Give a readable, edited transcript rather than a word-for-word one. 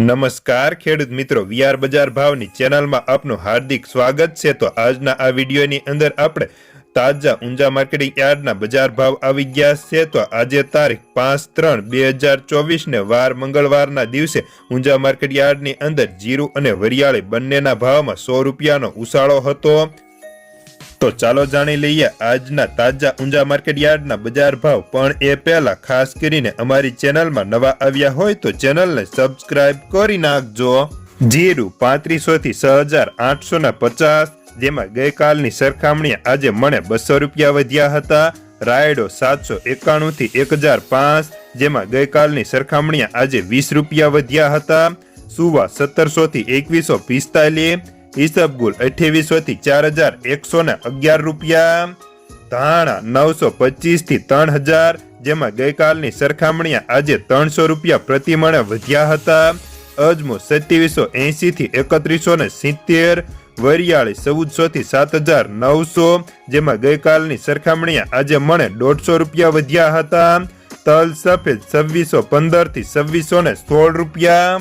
નમસ્કાર ખેડૂત મિત્રો, વીઆર બજાર ભાવની ચેનલમાં આપનું હાર્દિક સ્વાગત છે। તો આજના આ વિડીયોની અંદર આપણે તાજા ઊંઝા માર્કેટિંગ યાર્ડના બજાર ભાવ આવી ગયા છે। તો આજે તારીખ 5/3/2024 ને વાર મંગળવારના દિવસે ઊંઝા માર્કેટ યાર્ડની અંદર જીરું અને વરિયાળી બંનેના ભાવમાં 100 રૂપિયાનો ઉછાળો હતો। તો ચાલો જાણી લઈએ આજના તાજા ઊંઝા માર્કેટ યાર્ડના બજાર ભાવ। પણ એ પહેલા ખાસ કરીને અમારી ચેનલમાં નવા આવ્યા હોય તો ચેનલને સબસ્ક્રાઇબ કરી નાખજો। જીરું 3500 થી 6850, જેમાં ગઈકાલની સરખામણીએ આજે મને 200 રૂપિયા વધ્યા હતા। રાયડો 791 થી 1005, જેમાં ગઈકાલની સરખામણીએ આજે 20 રૂપિયા વધ્યા હતા। સુવા 1700 થી 2145, ઈસબગુલ 2800 થી 4111 રૂપિયા। ધાણા 925 થી 3000, જેમાં ગઈકાલની સરખામણીએ આજે 300 રૂપિયા પ્રતિ મણે વધ્યા હતા। અજમો 2780 થી 3170, વરિયાળી 1400 થી 7900, જેમાં ગઈકાલની સરખામણીએ આજે મને 150 રૂપિયા વધ્યા હતા। તલ સફેદ 2615 થી 2616 રૂપિયા।